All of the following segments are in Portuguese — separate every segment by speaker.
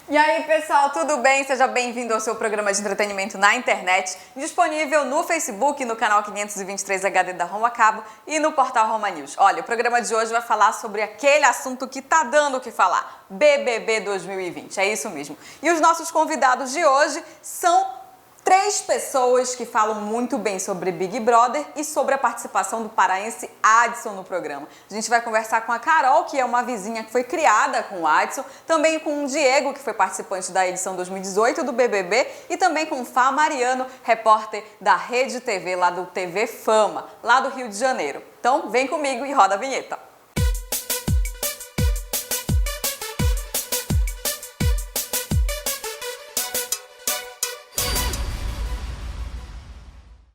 Speaker 1: E aí, pessoal, tudo bem? Seja bem-vindo ao seu programa de entretenimento na internet, disponível no Facebook, no canal 523 HD da Roma Cabo e no portal Roma News. Olha, o programa de hoje vai falar sobre aquele assunto que tá dando o que falar, BBB 2020, é isso mesmo. E os nossos convidados de hoje são três pessoas que falam muito bem sobre Big Brother e sobre a participação do paraense Adson no programa. A gente vai conversar com a Carol, que é uma vizinha que foi criada com o Adson, também com o Diego, que foi participante da edição 2018 do BBB, e também com o Fá Mariano, repórter da Rede TV, lá do TV Fama, lá do Rio de Janeiro. Então, vem comigo e roda a vinheta.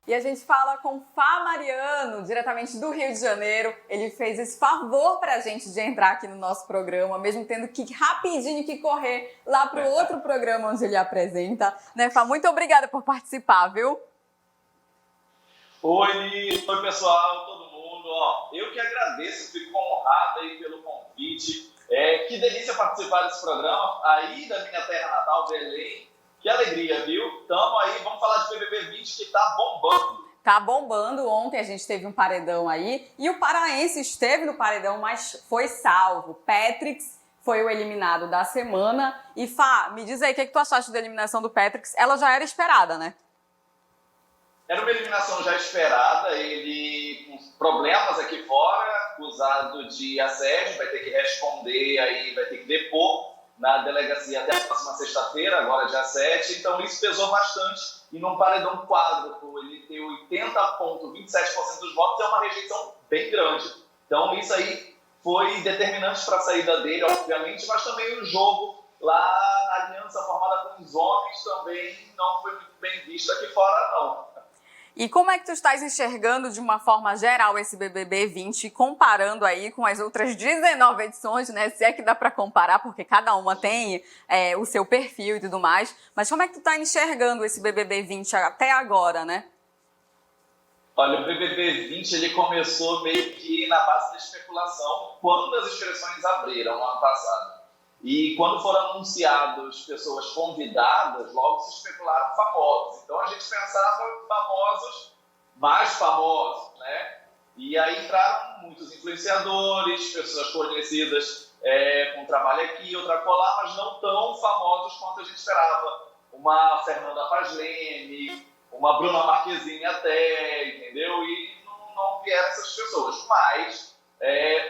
Speaker 1: E a gente fala com o Fá Mariano, diretamente do Rio de Janeiro. Ele fez esse favor pra gente de entrar aqui no nosso programa, mesmo tendo que rapidinho que correr lá pro outro programa onde ele apresenta. Né, Fá? Muito obrigada por participar, viu?
Speaker 2: Oi, Liz. Oi, pessoal, todo mundo. Eu que agradeço, fico honrado aí pelo convite. Que delícia participar desse programa aí da minha terra natal, Belém. Que alegria, viu? Tamo aí, vamos falar de BBB 20 que tá bombando.
Speaker 1: Tá bombando. Ontem a gente teve um paredão aí e o paraense esteve no paredão, mas foi salvo. Patrix foi o eliminado da semana. E Fá, me diz aí, o que tu achaste da eliminação do Patrix? Ela já era esperada, né?
Speaker 2: Era uma eliminação já esperada, ele com problemas aqui fora, acusado de assédio, vai ter que responder aí, vai ter que depor na delegacia até a próxima sexta-feira, agora dia 7, então isso pesou bastante, e num paredão quádruplo, ele ter 80,27% dos votos, é uma rejeição bem grande. Então isso aí foi determinante para a saída dele, obviamente, mas também o jogo lá na aliança formada com os homens também não foi muito bem visto aqui fora, não.
Speaker 1: E como é que tu estás enxergando de uma forma geral esse BBB 20, comparando aí com as outras 19 edições, né? Se é que dá para comparar, porque cada uma tem o seu perfil e tudo mais. Mas como é que tu tá enxergando esse BBB 20 até agora, né?
Speaker 2: Olha, o BBB 20 ele começou meio que na base da especulação quando as inscrições abriram no ano passado. E quando foram anunciadas pessoas convidadas, logo se especularam famosos. Então a gente pensava famosos, mais famosos, né? E aí entraram muitos influenciadores, pessoas conhecidas com trabalho aqui, outra colar, mas não tão famosos quanto a gente esperava. Uma Fernanda Paz Leme, uma Bruna Marquezine até, entendeu? E não vieram essas pessoas, mas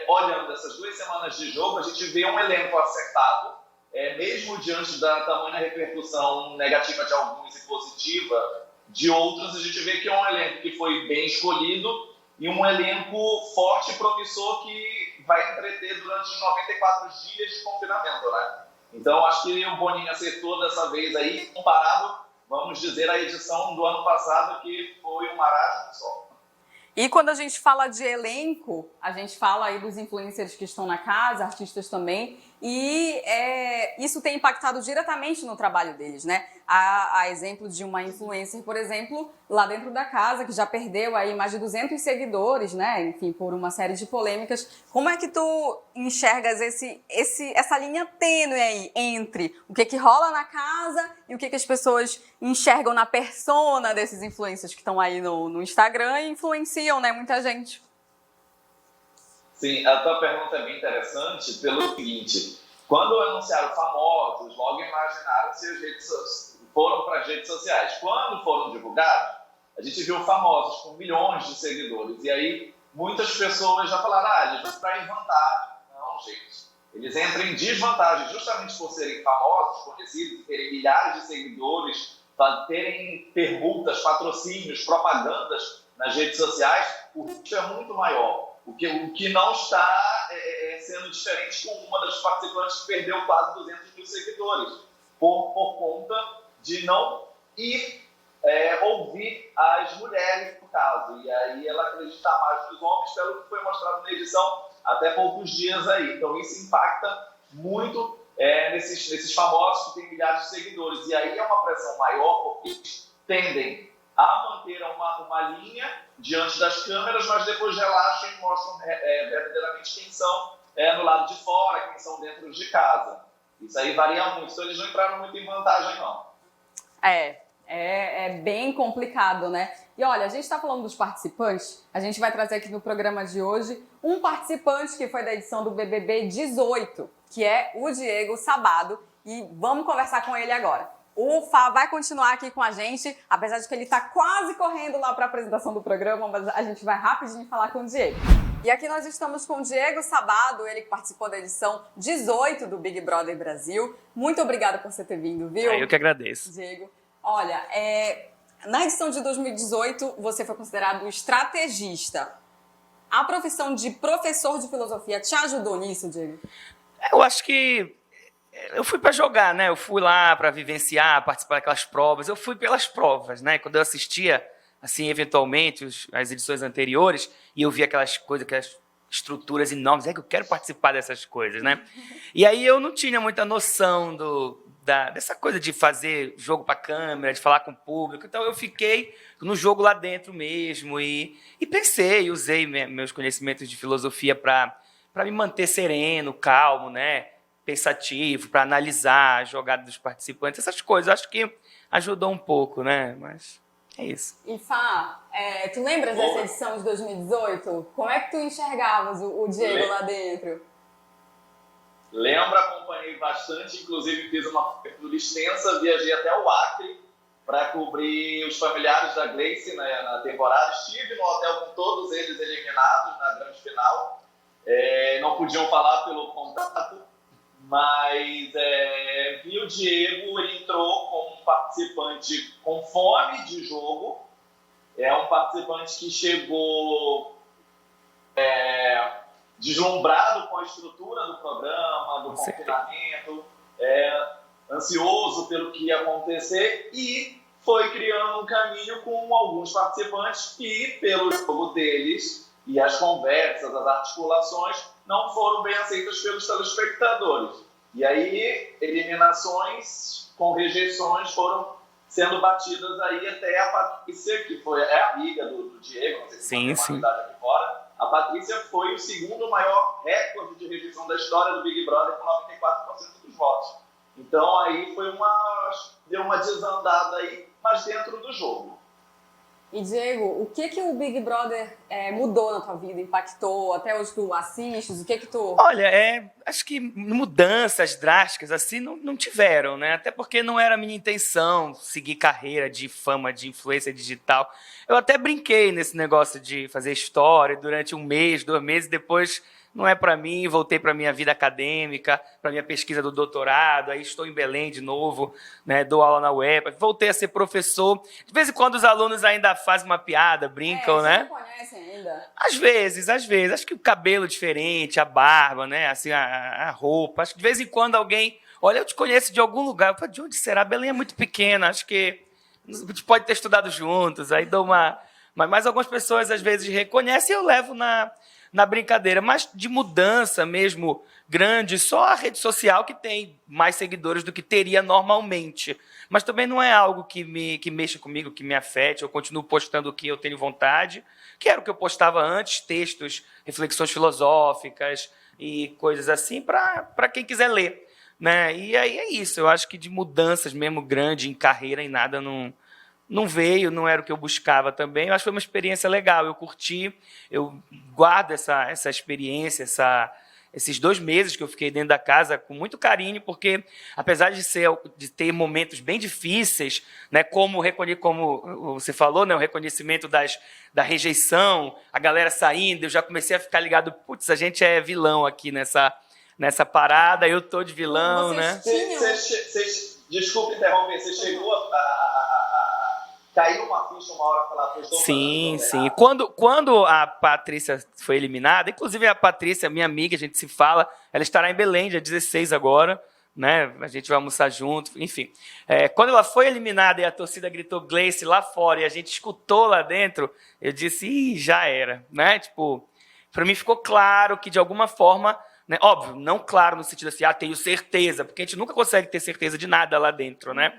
Speaker 2: olhando essas 2 semanas de jogo, a gente vê um elenco acertado, mesmo diante da tamanha repercussão negativa de alguns e positiva de outros, a gente vê que é um elenco que foi bem escolhido e um elenco forte e promissor que vai entreter durante os 94 dias de confinamento, né? Então, acho que o Boninho acertou dessa vez aí, comparado, vamos dizer, à edição do ano passado, que foi um marasmo só.
Speaker 1: E quando a gente fala de elenco, a gente fala aí dos influencers que estão na casa, artistas também, e isso tem impactado diretamente no trabalho deles, né? A exemplo de uma influencer, por exemplo, lá dentro da casa, que já perdeu aí mais de 200 seguidores, né? Enfim, por uma série de polêmicas. Como é que tu enxergas essa linha tênue aí entre o que rola na casa e o que as pessoas enxergam na persona desses influencers que estão aí no Instagram e influenciam, né, muita gente?
Speaker 2: Sim, a tua pergunta é bem interessante pelo seguinte: quando anunciaram famosos, logo imaginaram se as redes foram para as redes sociais. Quando foram divulgados, a gente viu famosos com milhões de seguidores. E aí muitas pessoas já falaram, eles vão entrar em vantagem. Não, gente. Eles entram em desvantagem justamente por serem famosos, conhecidos, terem milhares de seguidores, terem permutas, patrocínios, propagandas nas redes sociais, o risco é muito maior. O que não está sendo diferente com uma das participantes que perdeu quase 200 mil seguidores, por conta de não ir ouvir as mulheres, no caso. E aí ela acredita mais nos homens, pelo que foi mostrado na edição até poucos dias aí. Então isso impacta muito nesses famosos que têm milhares de seguidores. E aí é uma pressão maior, porque eles tendem a manter uma linha diante das câmeras, mas depois relaxam e mostram verdadeiramente quem são no lado de fora, quem são dentro de casa. Isso aí varia muito, então eles não entraram muito em vantagem, não.
Speaker 1: É bem complicado, né? E olha, a gente está falando dos participantes, a gente vai trazer aqui no programa de hoje um participante que foi da edição do BBB 18, que é o Diego Sabado, e vamos conversar com ele agora. O Fá vai continuar aqui com a gente, apesar de que ele está quase correndo lá para a apresentação do programa, mas a gente vai rapidinho falar com o Diego. E aqui nós estamos com o Diego Sabado, ele que participou da edição 18 do Big Brother Brasil. Muito obrigada por você ter vindo, viu?
Speaker 3: Eu que agradeço.
Speaker 1: Diego. Olha, na edição de 2018 você foi considerado estrategista. A profissão de professor de filosofia te ajudou nisso, Diego?
Speaker 3: Eu acho que eu fui para jogar, né? Eu fui lá para vivenciar, participar daquelas provas. Eu fui pelas provas, né? Quando eu assistia, assim, eventualmente, as edições anteriores, e eu via aquelas coisas, aquelas estruturas enormes, que eu quero participar dessas coisas, né? E aí eu não tinha muita noção dessa coisa de fazer jogo para câmera, de falar com o público. Então eu fiquei no jogo lá dentro mesmo e pensei, usei meus conhecimentos de filosofia para me manter sereno, calmo, né? Pensativo, para analisar a jogada dos participantes, essas coisas. Acho que ajudou um pouco, né? Mas é isso.
Speaker 1: E Fá, tu lembras dessa edição de 2018? Como é que tu enxergavas o Diego lá dentro?
Speaker 2: Lembro, acompanhei bastante, inclusive fiz uma cobertura extensa, viajei até o Acre para cobrir os familiares da Gleice na temporada. Estive no hotel com todos eles eliminados na grande final. Não podiam falar pelo contato, mas vi o Diego, ele entrou como um participante com fome de jogo. É um participante que chegou deslumbrado com a estrutura do programa, do confinamento, ansioso pelo que ia acontecer e foi criando um caminho com alguns participantes que, pelo jogo deles e as conversas, as articulações, não foram bem aceitas pelos telespectadores. E aí, eliminações com rejeições foram sendo batidas aí até a Patrícia, que é amiga do Diego, não sei se tem uma amizade aqui fora. A Patrícia foi o segundo maior recorde de rejeição da história do Big Brother, com 94% dos votos. Então aí deu uma desandada aí, mas dentro do jogo.
Speaker 1: E Diego, o que o Big Brother mudou na tua vida, impactou? Até hoje tu assistes, o que tu...
Speaker 3: Olha, acho que mudanças drásticas assim não tiveram, né? Até porque não era a minha intenção seguir carreira de fama, de influência digital. Eu até brinquei nesse negócio de fazer história durante 1 mês, 2 meses, depois não é para mim, voltei para minha vida acadêmica, para minha pesquisa do doutorado, aí estou em Belém de novo, né, dou aula na UEPA, voltei a ser professor. De vez em quando os alunos ainda fazem uma piada, brincam, né?
Speaker 1: Você não conhece ainda?
Speaker 3: Às vezes. Acho que o cabelo diferente, a barba, né, assim, a roupa. Acho que de vez em quando alguém, olha, eu te conheço de algum lugar. Eu falo, de onde será? Belém é muito pequena, acho que a gente pode ter estudado juntos, aí dou uma... Mas algumas pessoas às vezes reconhecem e eu levo na brincadeira, mas de mudança mesmo grande, só a rede social que tem mais seguidores do que teria normalmente. Mas também não é algo que mexa comigo, que me afete. Eu continuo postando o que eu tenho vontade, que era o que eu postava antes, textos, reflexões filosóficas e coisas assim, para quem quiser ler, né? E aí é isso, eu acho que de mudanças mesmo grande em carreira, em nada, não veio, não era o que eu buscava também. Eu acho que foi uma experiência legal, eu curti, eu guardo essa experiência, esses 2 meses que eu fiquei dentro da casa com muito carinho, porque apesar de ter momentos bem difíceis, né, como você falou, né, o reconhecimento da rejeição, a galera saindo, eu já comecei a ficar ligado, putz, a gente é vilão aqui nessa parada, eu tô de vilão, né?
Speaker 2: Desculpe interromper, você chegou caiu uma ficha uma hora para falar.
Speaker 3: Sim. Quando a Patrícia foi eliminada, inclusive a Patrícia, minha amiga, a gente se fala, ela estará em Belém, dia 16 agora, né? A gente vai almoçar junto, enfim. Quando ela foi eliminada e a torcida gritou Gleice lá fora e a gente escutou lá dentro, eu disse, já era, né? Tipo, para mim ficou claro que de alguma forma, né? Óbvio, não claro no sentido assim, tenho certeza, porque a gente nunca consegue ter certeza de nada lá dentro, né?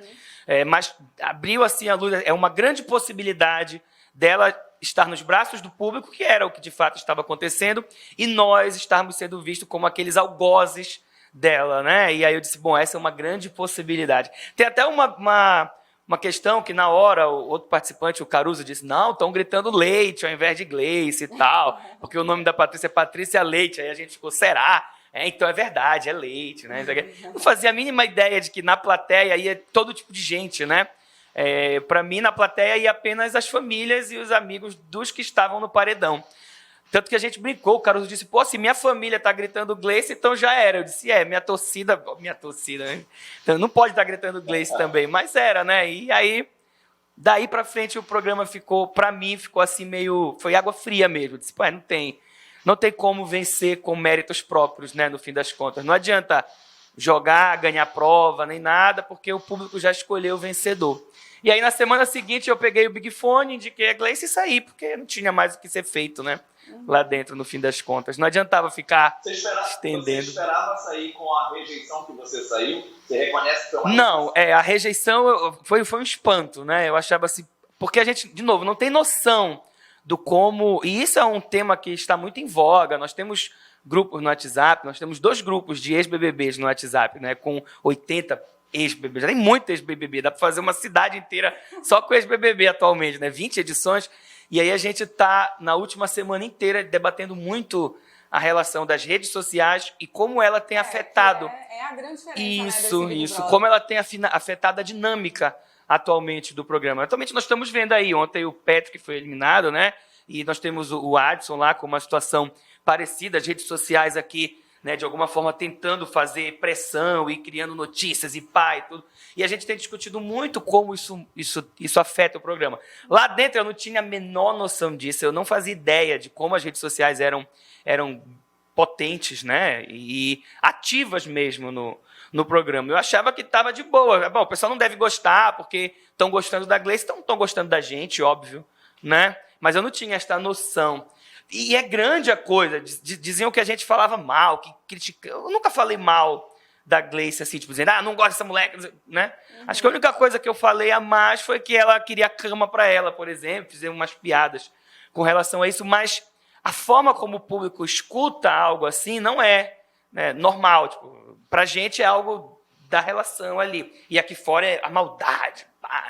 Speaker 3: Mas abriu assim a luz, é uma grande possibilidade dela estar nos braços do público, que era o que de fato estava acontecendo, e nós estarmos sendo vistos como aqueles algozes dela, né? E aí eu disse, bom, essa é uma grande possibilidade. Tem até uma questão que na hora o outro participante, o Caruso, disse, não, estão gritando Leite ao invés de Gleice e tal, porque o nome da Patrícia é Patrícia Leite. Aí a gente ficou, será? Então é verdade, é Leite, né? Não fazia a mínima ideia de que na plateia ia todo tipo de gente, né? Para mim, na plateia ia apenas as famílias e os amigos dos que estavam no paredão. Tanto que a gente brincou, o Caruso disse, pô, se minha família tá gritando Gleice, então já era. Eu disse, minha torcida, né? Então não pode estar gritando Gleice também, mas era, né? E aí, daí pra frente o programa ficou, pra mim, ficou assim meio, foi água fria mesmo. Eu disse, pô, não tem como vencer com méritos próprios, né, no fim das contas. Não adianta jogar, ganhar prova, nem nada, porque o público já escolheu o vencedor. E aí, na semana seguinte, eu peguei o Big Fone, indiquei a Gleice e saí, porque não tinha mais o que ser feito, né? Lá dentro, no fim das contas. Não adiantava ficar estendendo.
Speaker 2: Você esperava sair com a rejeição que você saiu? Você reconhece que foi uma
Speaker 3: Não, a rejeição foi um espanto, né? Eu achava assim... Porque a gente, de novo, não tem noção do como... E isso é um tema que está muito em voga. Nós temos grupos no WhatsApp, nós temos 2 grupos de ex-BBBs no WhatsApp, né? Com 80 ex-BBB. Já tem muito ex-BBB. Dá para fazer uma cidade inteira só com ex-BBB atualmente, né? 20 edições. E aí a gente está, na última semana inteira, debatendo muito a relação das redes sociais e como ela tem afetado...
Speaker 1: É a grande diferença,
Speaker 3: Isso. Como ela tem afetado a dinâmica atualmente do programa. Atualmente nós estamos vendo aí, ontem o Patrick foi eliminado, né? E nós temos o Adson lá com uma situação parecida, as redes sociais aqui, né, de alguma forma tentando fazer pressão e criando notícias e tudo. E a gente tem discutido muito como isso afeta o programa. Lá dentro eu não tinha a menor noção disso, eu não fazia ideia de como as redes sociais eram potentes, né, e ativas mesmo no programa. Eu achava que estava de boa. Bom, o pessoal não deve gostar porque estão gostando da Gleice, então estão gostando da gente, óbvio, né? Mas eu não tinha esta noção. E é grande a coisa. Diziam que a gente falava mal, que criticava. Eu nunca falei mal da Gleice, assim, tipo, dizendo, não gosto dessa moleque, né? Acho que a única coisa que eu falei a mais foi que ela queria cama para ela, por exemplo, fizemos umas piadas com relação a isso, mas a forma como o público escuta algo assim não é, né, normal. Tipo, pra gente é algo da relação ali. E aqui fora é a maldade,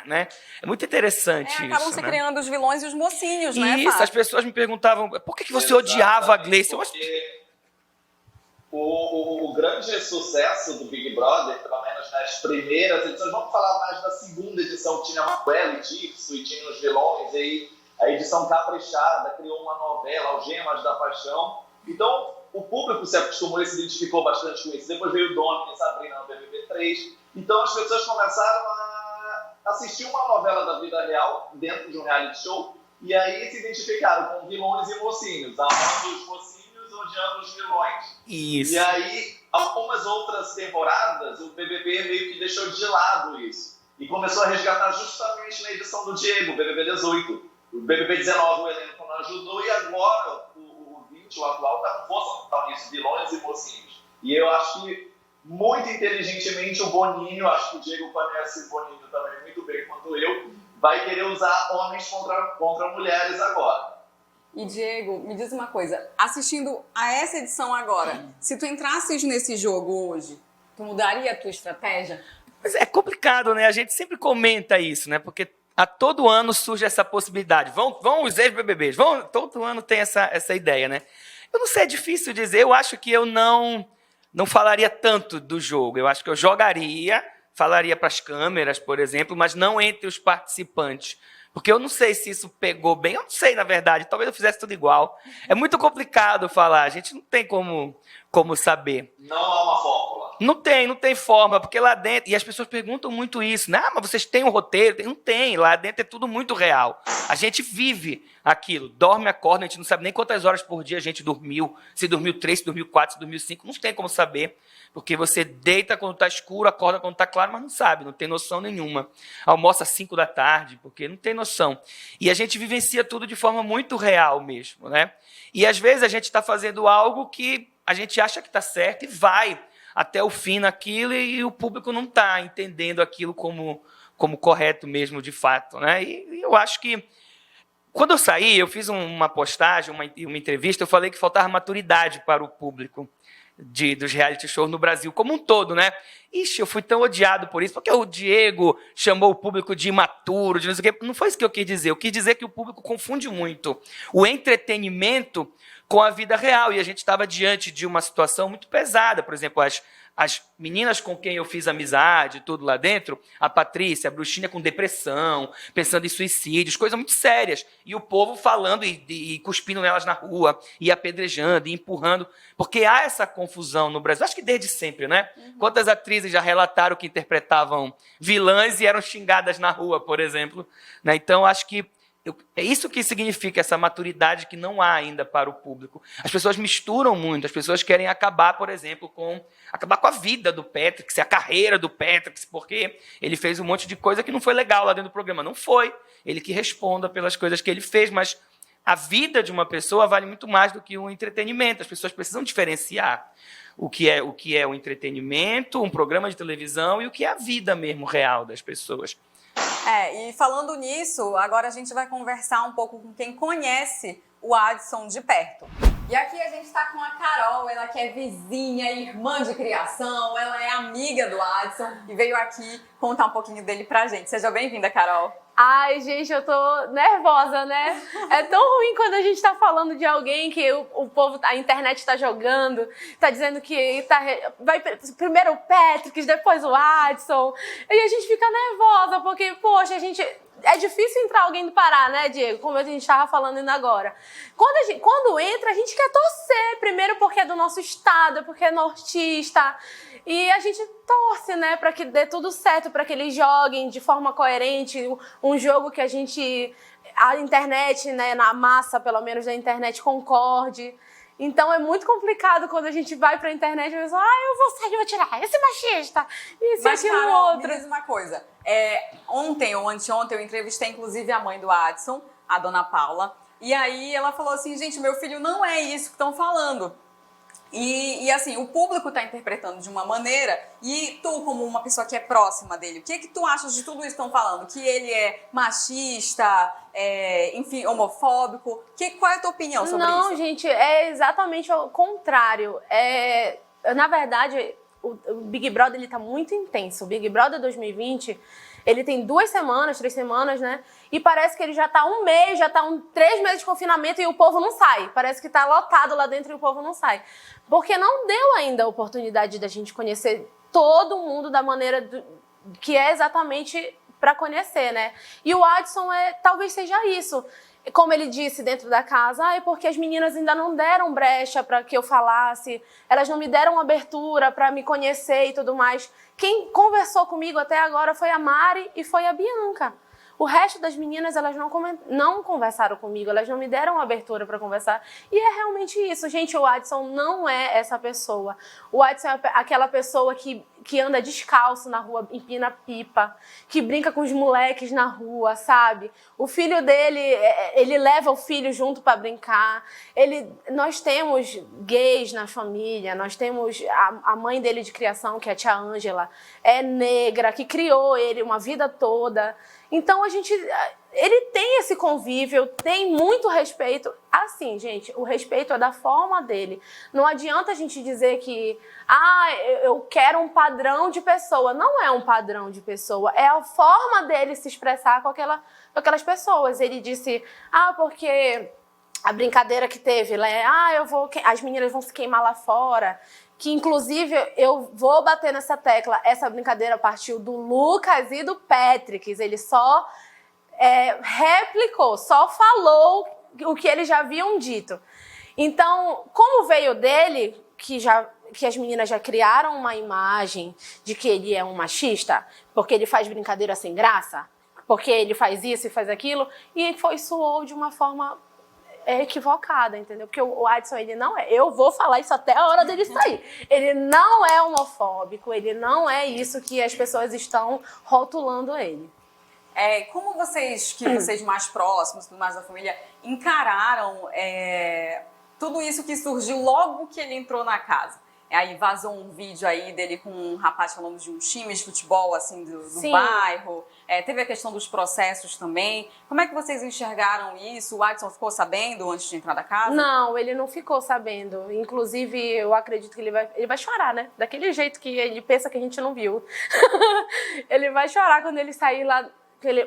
Speaker 3: né? É muito interessante isso.
Speaker 1: Acabam se criando os vilões e os mocinhos, né?
Speaker 3: Isso, as pessoas me perguntavam, por que você odiava a Gleice?
Speaker 2: O grande sucesso do Big Brother, pelo menos nas primeiras edições, vamos falar mais da segunda edição, que tinha Manuela e Tirso, e tinha os vilões, e aí a edição caprichada criou uma novela, Algemas da Paixão. Então, o público se acostumou e se identificou bastante com isso. Depois veio o Dom e Sabrina no BBB 3. Então, as pessoas começaram a assistir uma novela da vida real dentro de um reality show, e aí se identificaram com vilões e mocinhos, amando os mocinhos, odiando os vilões.
Speaker 3: Isso.
Speaker 2: E aí, algumas outras temporadas, o BBB meio que deixou de lado isso. E começou a resgatar justamente na edição do Diego, o BBB 18. O BBB 19, o elenco não ajudou, e agora o 20, o atual, está com força total nisso, vilões e mocinhos. E eu acho que, muito inteligentemente, o Boninho, acho que o Diego conhece o Boninho também muito bem quanto eu, vai querer usar homens contra mulheres agora.
Speaker 1: E, Diego, me diz uma coisa, assistindo a essa edição agora, se tu entrasses nesse jogo hoje, tu mudaria a tua estratégia?
Speaker 3: Mas é complicado, né? A gente sempre comenta isso, né? Porque a todo ano surge essa possibilidade. Vão os ex-BBBs, todo ano tem essa ideia, né? Eu não sei, é difícil dizer. Eu acho que eu não falaria tanto do jogo. Eu acho que eu jogaria, falaria para as câmeras, por exemplo, mas não entre os participantes. Porque eu não sei se isso pegou bem. Eu não sei, na verdade. Talvez eu fizesse tudo igual. É muito complicado falar. A gente não tem como saber.
Speaker 2: Não há uma fórmula.
Speaker 3: Não tem forma, porque lá dentro... E as pessoas perguntam muito isso, né? Mas vocês têm um roteiro? Não tem. Lá dentro é tudo muito real. A gente vive aquilo. Dorme, acorda, a gente não sabe nem quantas horas por dia a gente dormiu. Se dormiu 3, se dormiu 4, se dormiu 5. Não tem como saber. Porque você deita quando está escuro, acorda quando está claro, mas não sabe, não tem noção nenhuma. Almoça às 5 da tarde, porque não tem noção. E a gente vivencia tudo de forma muito real mesmo, né? E às vezes a gente está fazendo algo que a gente acha que está certo e vai até o fim naquilo e o público não está entendendo aquilo como correto mesmo, de fato, né? E eu acho que quando eu saí, eu fiz uma postagem, uma entrevista, eu falei que faltava maturidade para o público. dos reality shows no Brasil como um todo, né? Ixi, eu fui tão odiado por isso, porque o Diego chamou o público de imaturo, de não sei o quê. Não foi isso que eu quis dizer. Eu quis dizer que o público confunde muito o entretenimento com a vida real. E a gente estava diante de uma situação muito pesada. Por exemplo, as meninas com quem eu fiz amizade, tudo lá dentro, a Patrícia, a Bruxinha com depressão, pensando em suicídios, coisas muito sérias. E o povo falando e cuspindo nelas na rua, e apedrejando, e empurrando. Porque há essa confusão no Brasil. Acho que desde sempre, né? Quantas atrizes já relataram que interpretavam vilãs e eram xingadas na rua, por exemplo. Né? Então, acho que é isso que significa essa maturidade que não há ainda para o público. As pessoas misturam muito, as pessoas querem acabar, por exemplo, acabar com a vida do Patrick, a carreira do Patrick, porque ele fez um monte de coisa que não foi legal lá dentro do programa. Não foi. Ele que responda pelas coisas que ele fez, mas a vida de uma pessoa vale muito mais do que um entretenimento. As pessoas precisam diferenciar o que é o entretenimento, um programa de televisão, e o que é a vida mesmo real das pessoas.
Speaker 1: E falando nisso, agora a gente vai conversar um pouco com quem conhece o Adson de perto. E aqui a gente está com a Carol, ela que é vizinha, irmã de criação, ela é amiga do Adson e veio aqui contar um pouquinho dele pra gente. Seja bem-vinda, Carol.
Speaker 4: Ai, gente, eu tô nervosa, né? É tão ruim quando a gente tá falando de alguém que o povo, a internet tá jogando, tá dizendo que vai primeiro o Patrick, depois o Adson. E a gente fica nervosa, porque, poxa, é difícil entrar alguém do Pará, né, Diego? Como a gente estava falando ainda agora. Quando entra, a gente quer torcer. Primeiro porque é do nosso estado, porque é nortista. E a gente torce, né, para que dê tudo certo, para que eles joguem de forma coerente um jogo que a internet, né, na massa, pelo menos da internet, concorde. Então é muito complicado quando a gente vai pra internet e pensa, eu vou sair, eu vou tirar esse machista, isso, aquilo, outro.
Speaker 1: Me diz uma coisa, ontem ou anteontem eu entrevistei inclusive a mãe do Adson, a dona Paula, e aí ela falou assim, gente, meu filho não é isso que estão falando. E assim, o público está interpretando de uma maneira, e tu, como uma pessoa que é próxima dele, o que tu achas de tudo isso que estão falando? Que ele é machista, enfim, homofóbico? Qual é a tua opinião sobre isso?
Speaker 4: Não, gente, é exatamente o contrário. Na verdade, o Big Brother ele tá muito intenso. O Big Brother 2020, ele tem 2 semanas, 3 semanas, né? E parece que ele já tá 1 mês, já tá 3 meses de confinamento e o povo não sai. Parece que tá lotado lá dentro e o povo não sai. Porque não deu ainda a oportunidade da gente conhecer todo mundo da maneira que é exatamente para conhecer, né? E o Adson talvez seja isso. Como ele disse dentro da casa, é porque as meninas ainda não deram brecha para que eu falasse, elas não me deram abertura para me conhecer e tudo mais. Quem conversou comigo até agora foi a Mari e foi a Bianca. O resto das meninas, elas não conversaram comigo, elas não me deram abertura para conversar. E é realmente isso. Gente, o Adson não é essa pessoa. O Adson é aquela pessoa que anda descalço na rua, empina pipa, que brinca com os moleques na rua, sabe? O filho dele, ele leva o filho junto para brincar. Nós temos gays na família, nós temos a mãe dele de criação, que é a tia Ângela, é negra, que criou ele uma vida toda. Então, ele tem esse convívio, tem muito respeito. Assim, gente, o respeito é da forma dele. Não adianta a gente dizer que, eu quero um padrão de pessoa. Não é um padrão de pessoa, é a forma dele se expressar com aquelas pessoas. Ele disse, porque a brincadeira que teve, as meninas vão se queimar lá fora. Que, inclusive, eu vou bater nessa tecla. Essa brincadeira partiu do Lucas e do Patrick. Ele só replicou, só falou o que eles já haviam dito. Então, como veio dele, que as meninas já criaram uma imagem de que ele é um machista, porque ele faz brincadeira sem graça, porque ele faz isso e faz aquilo, e soou de uma forma equivocada, entendeu? Porque o Adson, ele não é. Eu vou falar isso até a hora dele sair. Ele não é homofóbico, ele não é isso que as pessoas estão rotulando ele.
Speaker 1: Como vocês mais próximos, mais da família, encararam tudo isso que surgiu logo que ele entrou na casa? Aí vazou um vídeo aí dele com um rapaz falando de uns times de futebol, assim, do
Speaker 4: Sim.
Speaker 1: bairro. Teve a questão dos processos também. Como é que vocês enxergaram isso? O Adson ficou sabendo antes de entrar da casa?
Speaker 4: Não, ele não ficou sabendo. Inclusive, eu acredito que ele vai chorar, né? Daquele jeito que ele pensa que a gente não viu. Ele vai chorar quando ele sair lá,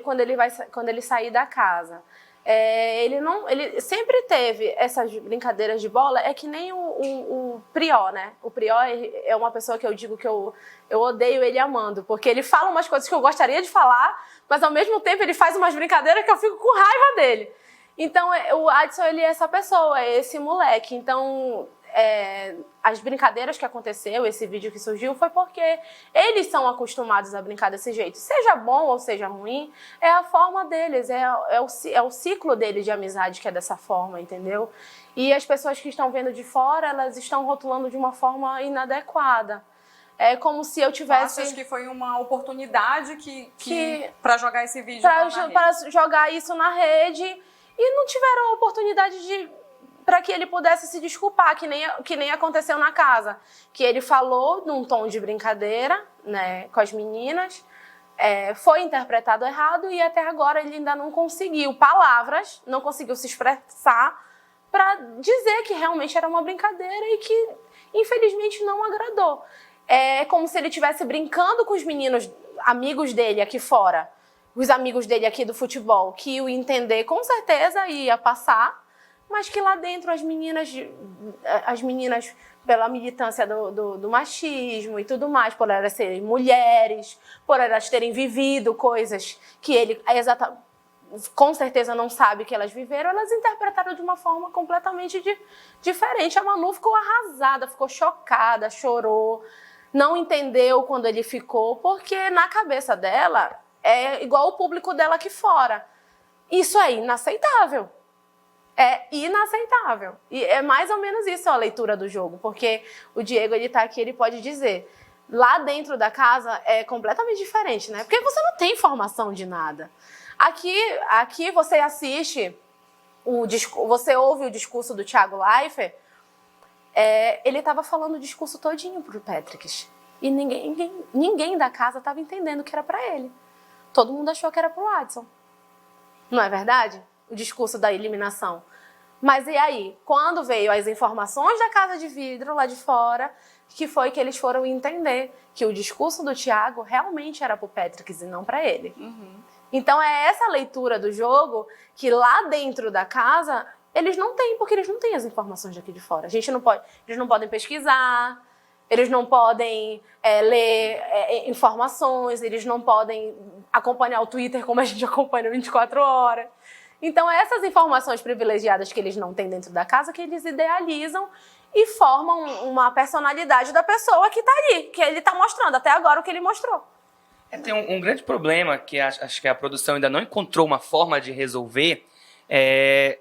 Speaker 4: quando ele sair da casa. Ele sempre teve essas brincadeiras de bola, é que nem o Prió, né? O Prió é uma pessoa que eu digo que eu odeio ele amando, porque ele fala umas coisas que eu gostaria de falar, mas ao mesmo tempo ele faz umas brincadeiras que eu fico com raiva dele. Então, o Adson, ele é essa pessoa, é esse moleque. Então, as brincadeiras que aconteceu, esse vídeo que surgiu, foi porque eles são acostumados a brincar desse jeito. Seja bom ou seja ruim, é a forma deles, é o ciclo deles de amizade que é dessa forma, entendeu? E as pessoas que estão vendo de fora, elas estão rotulando de uma forma inadequada. É como se eu tivesse...
Speaker 1: Achas que foi uma oportunidade para jogar esse vídeo na rede?
Speaker 4: Para jogar isso na rede, e não tiveram a oportunidade para que ele pudesse se desculpar, que nem aconteceu na casa. Que ele falou num tom de brincadeira, né, com as meninas, foi interpretado errado e até agora ele ainda não conseguiu palavras, não conseguiu se expressar para dizer que realmente era uma brincadeira e que, infelizmente, não agradou. É como se ele estivesse brincando com os meninos, amigos dele aqui fora, os amigos dele aqui do futebol, que o entender com certeza ia passar, mas que lá dentro as meninas pela militância do machismo e tudo mais, por elas serem mulheres, por elas terem vivido coisas que ele com certeza não sabe que elas viveram, elas interpretaram de uma forma completamente diferente. A Manu ficou arrasada, ficou chocada, chorou, não entendeu quando ele ficou, porque na cabeça dela é igual o público dela aqui fora. Isso é inaceitável. É inaceitável. E é mais ou menos isso a leitura do jogo, porque o Diego, ele tá aqui, ele pode dizer, lá dentro da casa é completamente diferente, né? Porque você não tem informação de nada. Aqui você assiste, você ouve o discurso do Thiago Leifert, ele estava falando o discurso todinho pro Patrick. E ninguém da casa estava entendendo que era para ele. Todo mundo achou que era pro Adson. Não é verdade? O discurso da eliminação. Mas e aí? Quando veio as informações da Casa de Vidro lá de fora, que foi que eles foram entender que o discurso do Thiago realmente era pro Patrick e não para ele.
Speaker 1: Uhum.
Speaker 4: Então é essa leitura do jogo que lá dentro da casa eles não têm, porque eles não têm as informações daqui de fora. Eles não podem pesquisar, eles não podem ler informações, eles não podem acompanhar o Twitter como a gente acompanha 24 horas. Então, essas informações privilegiadas que eles não têm dentro da casa, que eles idealizam e formam uma personalidade da pessoa que está ali, que ele está mostrando, até agora o que ele mostrou.
Speaker 3: Tem um grande problema que acho que a produção ainda não encontrou uma forma de resolver, é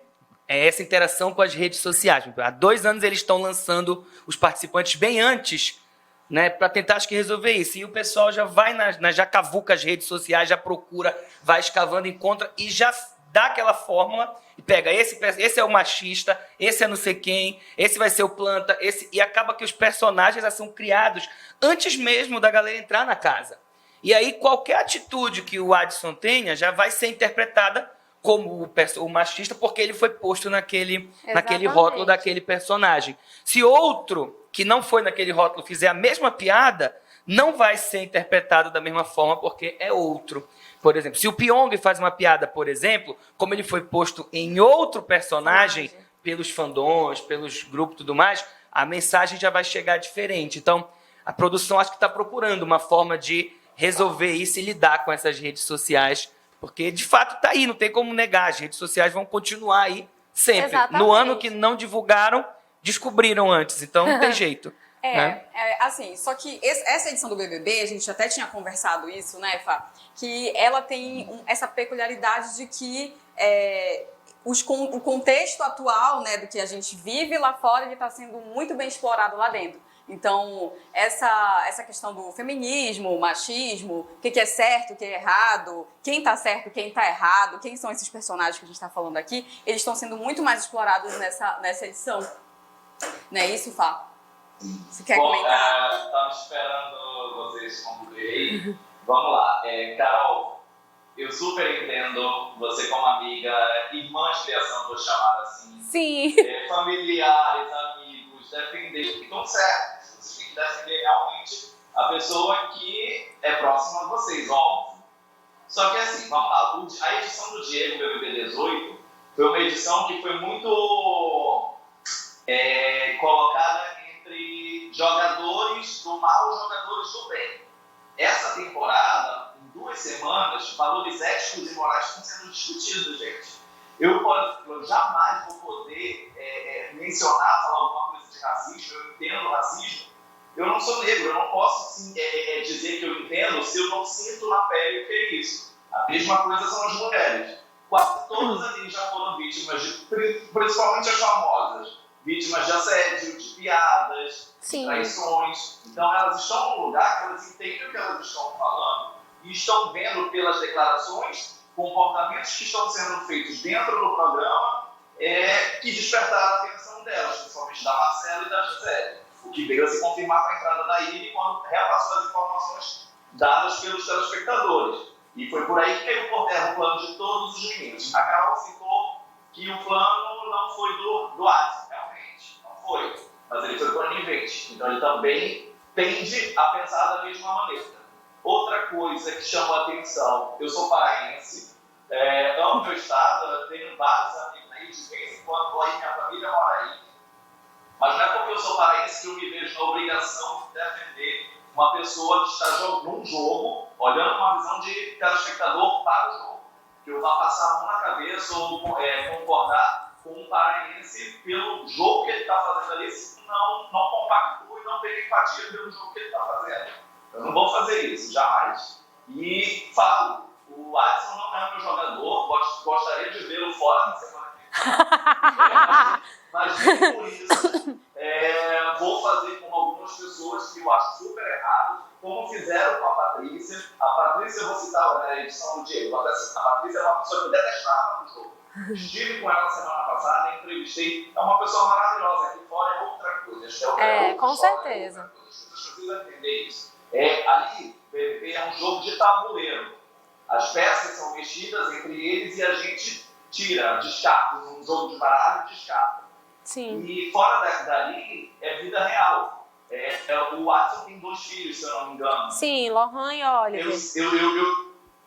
Speaker 3: essa interação com as redes sociais. Há 2 anos eles estão lançando os participantes bem antes, né, para tentar, acho que, resolver isso. E o pessoal já vai já cavuca as redes sociais, já procura, vai escavando, encontra e já dá aquela fórmula e pega esse é o machista, esse é não sei quem, esse vai ser o planta, e acaba que os personagens já são criados antes mesmo da galera entrar na casa. E aí qualquer atitude que o Adson tenha já vai ser interpretada como o machista, porque ele foi posto naquele rótulo daquele personagem. Se outro que não foi naquele rótulo fizer a mesma piada, não vai ser interpretado da mesma forma, porque é outro. Por exemplo, se o Pyong faz uma piada, por exemplo, como ele foi posto em outro personagem, pelos fandons, pelos grupos e tudo mais, a mensagem já vai chegar diferente. Então, a produção acho que está procurando uma forma de resolver isso e lidar com essas redes sociais, porque, de fato, está aí, não tem como negar. As redes sociais vão continuar aí sempre.
Speaker 4: Exatamente.
Speaker 3: No ano que não divulgaram, descobriram antes, então não tem jeito. Né?
Speaker 1: Assim, só que essa edição do BBB, a gente até tinha conversado isso, né, Fá? Que ela tem essa peculiaridade de que o contexto atual, né, do que a gente vive lá fora, ele está sendo muito bem explorado lá dentro. Então, essa questão do feminismo, machismo, o que é certo, o que é errado, quem está certo, quem está errado, quem são esses personagens que a gente está falando aqui, eles estão sendo muito mais explorados nessa edição. Não é isso, Fá? Você quer comentar?
Speaker 2: Estava esperando vocês concluírem. Vamos lá. Carol, eu super entendo você como amiga, irmã de criação, vou chamar assim.
Speaker 4: Sim.
Speaker 2: Familiares, amigos, defender. Então, certo. Vocês têm que defender realmente a pessoa que é próxima a vocês, óbvio. Só que assim, vamos lá. A edição do Diego BBB 18 foi uma edição que foi muito colocada entre jogadores do mal e jogadores do bem. Essa temporada, em 2 semanas, valores éticos e morais estão sendo discutidos, gente. Eu jamais vou poder mencionar, falar alguma coisa de racismo. Eu entendo racismo. Eu não sou negro, eu não posso dizer que eu entendo se eu não sinto na pele o que é isso. A mesma coisa são as mulheres. Quase todas ali já foram vítimas, principalmente as famosas, vítimas de assédio, de piadas, de traições. Então elas estão num lugar que elas entendem o que elas estão falando e estão vendo pelas declarações comportamentos que estão sendo feitos dentro do programa que despertaram a atenção delas, principalmente da Marcela e da Gisele, o que veio a se confirmar com a entrada da Iri quando repassou as informações dadas pelos telespectadores. E foi por aí que caiu por terra o plano de todos os meninos. A Carol citou que o plano não foi do Adson, realmente, não foi, mas ele foi conivente. Então ele também tende a pensar da mesma maneira. Outra coisa que chamou a atenção, eu sou paraense, amo meu estado, tenho vários amigos aí, de vez em quando aí minha família mora aí, mas não é porque eu sou paraense que eu me vejo na obrigação de defender uma pessoa que está num jogo, olhando uma visão de telespectador para o jogo. Que eu vá passar a mão na cabeça ou concordar com um paraense pelo jogo que ele está fazendo ali, se não compactua e não tem empatia pelo jogo que ele está fazendo. Eu não vou fazer isso, jamais. E falo, o Adson não é meu jogador, gostaria de vê-lo fora na semana que vem. Mas nem por isso vou fazer com algumas pessoas que eu acho super errado, como fizeram com a Patrícia. A Patrícia, eu vou citar a edição do Diego. A Patrícia é uma pessoa que eu detestava no jogo. Estive com ela semana passada, entrevistei. É uma pessoa maravilhosa. Aqui fora é outra coisa.
Speaker 4: Com certeza.
Speaker 2: As pessoas precisam entender isso. Ali, BBB é um jogo de tabuleiro. As peças são mexidas entre eles e a gente tira, descarta. Um jogo de baralho, descarta.
Speaker 4: Sim.
Speaker 2: E fora dali é vida real. O Adson tem 2 filhos, se eu não me engano.
Speaker 4: Sim, Lohan e Oliver.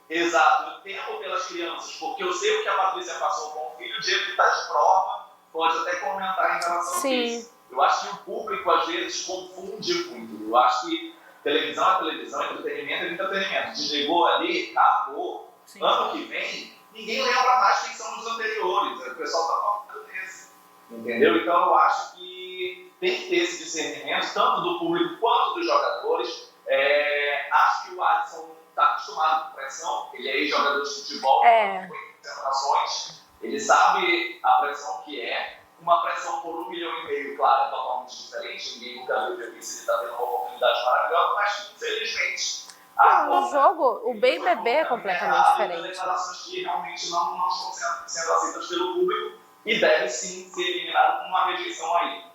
Speaker 2: Exato, eu temo pelas crianças, porque eu sei o que a Patrícia passou com o filho, o Diego que está de prova, pode até comentar em relação a isso. Eu acho que o público, às vezes, confunde muito. Eu acho que televisão é televisão, entretenimento é entretenimento. Desligou ali, acabou. Sim. Ano que vem, ninguém lembra mais quem são os anteriores. O pessoal está falando desse. Entendeu? Então, eu acho que tem que ter esse discernimento, tanto do público quanto dos jogadores. Acho que o Adson está acostumado com pressão, ele é ex-jogador de futebol, ele sabe a pressão que é. Uma pressão por 1,5 milhão, claro, é totalmente diferente, ninguém nunca viu que ele está tendo uma oportunidade maravilhosa, mas infelizmente.
Speaker 4: O jogo, o BBB é completamente diferente.
Speaker 2: Declarações que realmente não estão sendo aceitas pelo público e deve sim ser eliminado com uma rejeição aí.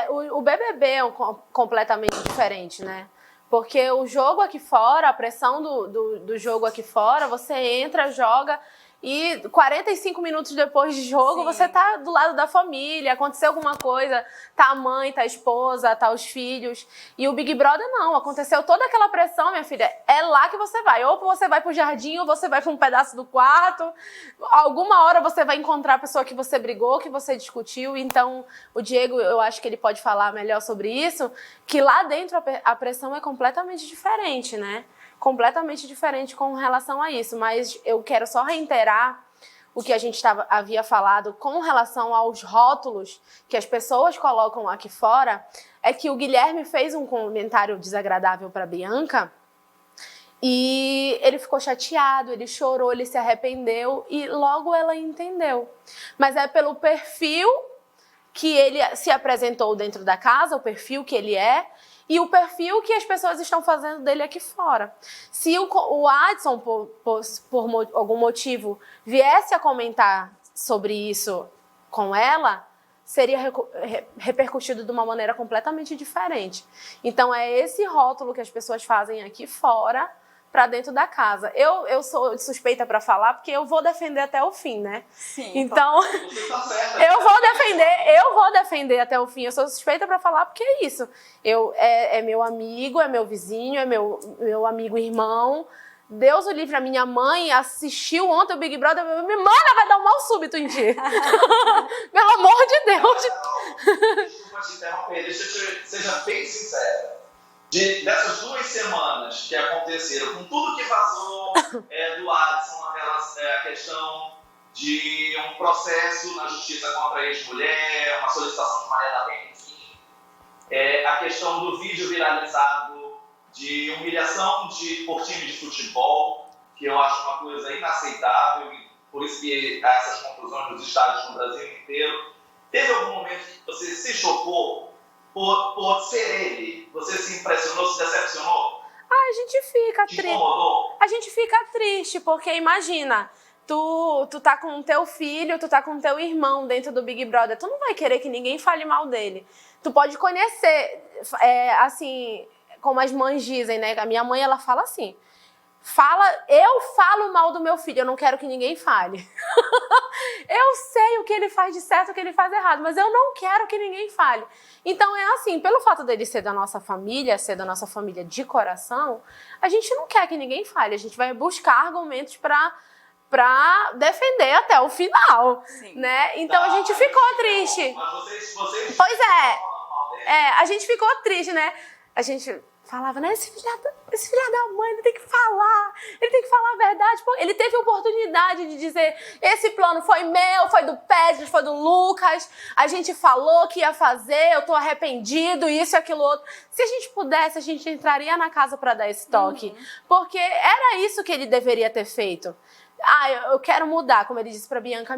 Speaker 4: O BBB é completamente diferente, né? Porque o jogo aqui fora, a pressão do jogo aqui fora, você entra, joga e 45 minutos depois de jogo, você tá do lado da família, aconteceu alguma coisa, tá a mãe, tá a esposa, tá os filhos. E o Big Brother não, aconteceu toda aquela pressão, minha filha, é lá que você vai. Ou você vai pro jardim, ou você vai pra um pedaço do quarto. Alguma hora você vai encontrar a pessoa que você brigou, que você discutiu. Então, o Diego, eu acho que ele pode falar melhor sobre isso, que lá dentro a pressão é completamente diferente, né? Completamente diferente com relação a isso, mas eu quero só reiterar o que a gente havia falado com relação aos rótulos que as pessoas colocam aqui fora, é que o Guilherme fez um comentário desagradável para Bianca e ele ficou chateado, ele chorou, ele se arrependeu e logo ela entendeu. Mas é pelo perfil que ele se apresentou dentro da casa, o perfil que ele é, e o perfil que as pessoas estão fazendo dele aqui fora. Se o Adson, por algum motivo, viesse a comentar sobre isso com ela, seria repercutido de uma maneira completamente diferente. Então é esse rótulo que as pessoas fazem aqui fora para dentro da casa. Eu sou suspeita para falar porque eu vou defender até o fim, né?
Speaker 1: Sim.
Speaker 4: Então, eu vou defender até o fim. Eu sou suspeita para falar porque é isso. É meu amigo, é meu vizinho, é meu amigo irmão. Deus o livre, a minha mãe assistiu ontem o Big Brother, me manda, vai dar um mal súbito em ti. Pelo amor de Deus.
Speaker 2: Desculpa te interromper, seja bem sincera. Dessas 2 semanas que aconteceram, com tudo que vazou do Adson, a questão de um processo na justiça contra a ex-mulher, uma solicitação de Maria da Penha, enfim, a questão do vídeo viralizado de humilhação por time de futebol, que eu acho uma coisa inaceitável, e por isso que há essas conclusões nos estádios no Brasil inteiro. Teve algum momento que você se chocou por ser ele? Você se impressionou, se decepcionou?
Speaker 4: A gente fica
Speaker 2: triste. Te incomodou?
Speaker 4: A gente fica triste, porque imagina, tu tá com o teu filho, tu tá com o teu irmão dentro do Big Brother, tu não vai querer que ninguém fale mal dele. Tu pode conhecer, assim, como as mães dizem, né? A minha mãe, ela fala assim, eu falo mal do meu filho, eu não quero que ninguém fale. Eu sei o que ele faz de certo, o que ele faz de errado, mas eu não quero que ninguém fale. Então é assim, pelo fato dele ser da nossa família de coração, a gente não quer que ninguém fale, a gente vai buscar argumentos pra defender até o final, né? Então a gente ficou triste.
Speaker 2: Mas vocês
Speaker 4: pois a gente ficou triste, né? A gente falava, né? Esse filho da mãe, ele tem que falar a verdade. Pô, ele teve a oportunidade de dizer, esse plano foi meu, foi do Pedro, foi do Lucas, a gente falou que ia fazer, eu tô arrependido, isso e aquilo outro. Se a gente pudesse, a gente entraria na casa para dar esse toque. Porque era isso que ele deveria ter feito. Eu quero mudar, como ele disse pra Bianca,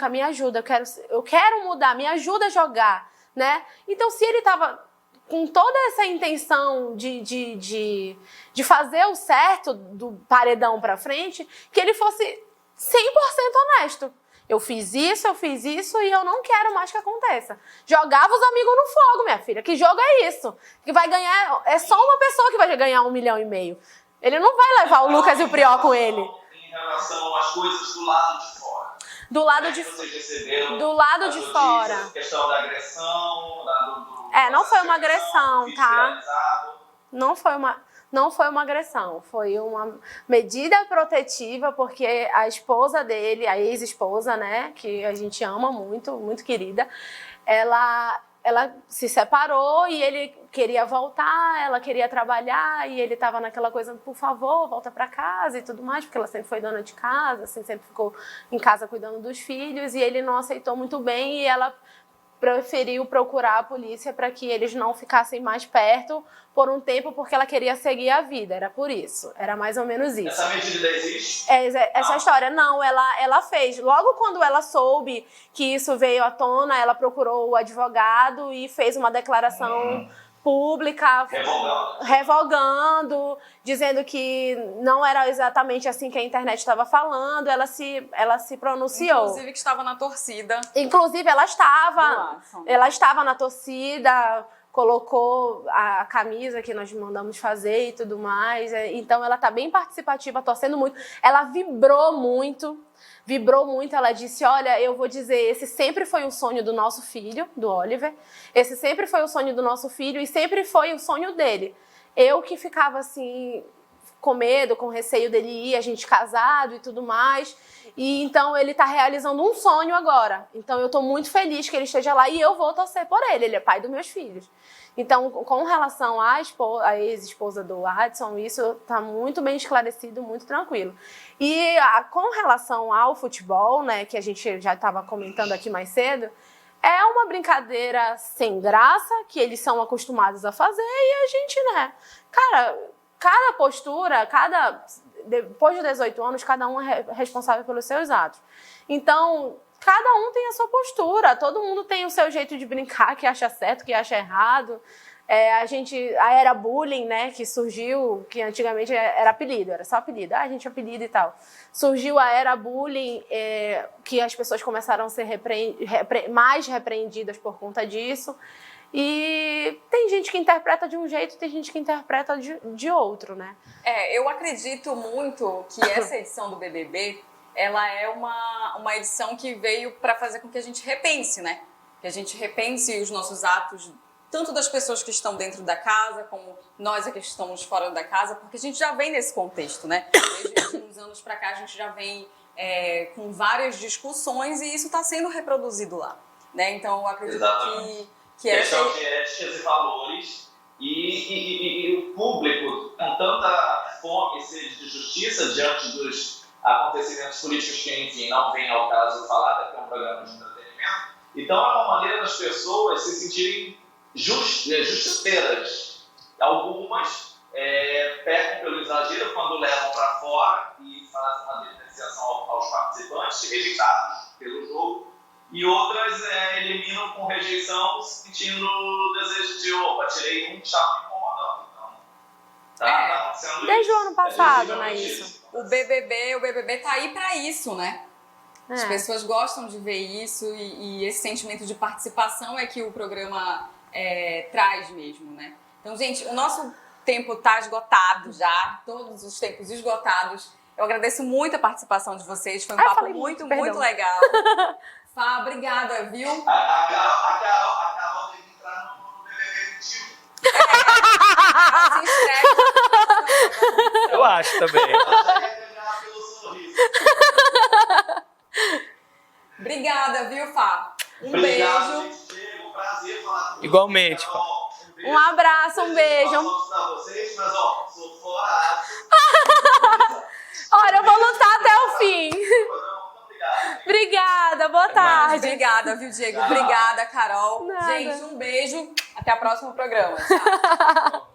Speaker 4: me ajuda, eu quero mudar, me ajuda a jogar, né? Então, se ele tava com toda essa intenção de fazer o certo do paredão pra frente, que ele fosse 100% honesto. Eu fiz isso e eu não quero mais que aconteça. Jogava os amigos no fogo, minha filha. Que jogo é isso? Que vai ganhar... É só uma pessoa que vai ganhar 1,5 milhão. Ele não vai levar o Lucas e o Prior com ele.
Speaker 2: Em relação às coisas do lado de fora.
Speaker 4: Do lado de fora. Do lado de fora.
Speaker 2: A questão da agressão,
Speaker 4: não foi uma agressão, tá? Não foi uma agressão, foi uma medida protetiva, porque a esposa dele, a ex-esposa, né, que a gente ama muito, muito querida, ela se separou e ele queria voltar, ela queria trabalhar e ele estava naquela coisa, por favor, volta para casa e tudo mais, porque ela sempre foi dona de casa, assim, sempre ficou em casa cuidando dos filhos e ele não aceitou muito bem e ela preferiu procurar a polícia para que eles não ficassem mais perto por um tempo, porque ela queria seguir a vida, era por isso, era mais ou menos isso.
Speaker 2: Essa medida existe?
Speaker 4: Essa história, não, ela fez. Logo quando ela soube que isso veio à tona, ela procurou o advogado e fez uma declaração pública, revogando, dizendo que não era exatamente assim que a internet estava falando, ela se pronunciou.
Speaker 1: Inclusive que estava na torcida.
Speaker 4: Inclusive ela estava na torcida, colocou a camisa que nós mandamos fazer e tudo mais, então ela tá bem participativa, torcendo muito, ela vibrou muito, ela disse, olha, eu vou dizer, esse sempre foi o sonho do nosso filho, do Oliver, esse sempre foi o sonho do nosso filho e sempre foi o sonho dele. Eu que ficava assim, com medo, com receio dele ir, a gente casado e tudo mais, e então ele tá realizando um sonho agora, então eu tô muito feliz que ele esteja lá e eu vou torcer por ele é pai dos meus filhos. Então, com relação à ex-esposa do Adson, isso está muito bem esclarecido, muito tranquilo. E com relação ao futebol, né, que a gente já estava comentando aqui mais cedo, é uma brincadeira sem graça, que eles são acostumados a fazer, e a gente, né, cara, cada postura, depois de 18 anos, cada um é responsável pelos seus atos. Então, cada um tem a sua postura, todo mundo tem o seu jeito de brincar, que acha certo, que acha errado. A era bullying, né, que surgiu, que antigamente era apelido, era só apelido. A gente apelido e tal. Surgiu a era bullying, que as pessoas começaram a ser mais repreendidas por conta disso. E tem gente que interpreta de um jeito, tem gente que interpreta de outro, né?
Speaker 1: Eu acredito muito que essa edição do BBB, ela é uma edição que veio para fazer com que a gente repense, né? Que a gente repense os nossos atos, tanto das pessoas que estão dentro da casa, como nós aqui que estamos fora da casa, porque a gente já vem nesse contexto, né? Desde uns anos para cá a gente já vem com várias discussões e isso está sendo reproduzido lá, né? Então eu acredito que
Speaker 2: questão de éticas e valores e o público com tanta fome e sede de justiça diante dos acontecimentos políticos que, enfim, não vem ao caso falar, daqui é um programa de entretenimento. Então é uma maneira das pessoas se sentirem justiceiras. Algumas pecam pelo exagero quando levam para fora e fazem uma depreciação aos participantes, rejeitados pelo jogo, e outras eliminam com rejeição, sentindo o desejo de, opa, tirei um chapa incomodando. Então, tá acontecendo
Speaker 4: desde
Speaker 2: isso.
Speaker 4: o ano passado, não é isso?
Speaker 1: O BBB tá aí para isso, né? As pessoas gostam de ver isso e esse sentimento de participação é que o programa traz mesmo, né? Então, gente, o nosso tempo tá esgotado já, todos os tempos esgotados. Eu agradeço muito a participação de vocês, foi um papo muito legal. Fá, obrigada, viu?
Speaker 2: A Carol tem que entrar no BBB 21.
Speaker 1: Se inscreve.
Speaker 3: Eu acho também.
Speaker 2: Ela já ia ganhar pelo sorriso.
Speaker 1: Obrigada, viu, Fá?
Speaker 2: Obrigado,
Speaker 1: beijo.
Speaker 2: gente. Um prazer falar com
Speaker 3: Igualmente,
Speaker 2: Carol.
Speaker 4: Um abraço, um beijo.
Speaker 2: Eu posso pra vocês, mas sou fora.
Speaker 4: Olha, eu vou lutar até o fim.
Speaker 2: Muito obrigado.
Speaker 4: Obrigada, boa tarde.
Speaker 1: Obrigada, viu, Diego? Obrigada, Carol.
Speaker 4: Nada.
Speaker 1: Gente, um beijo. Até o próximo programa. Tchau.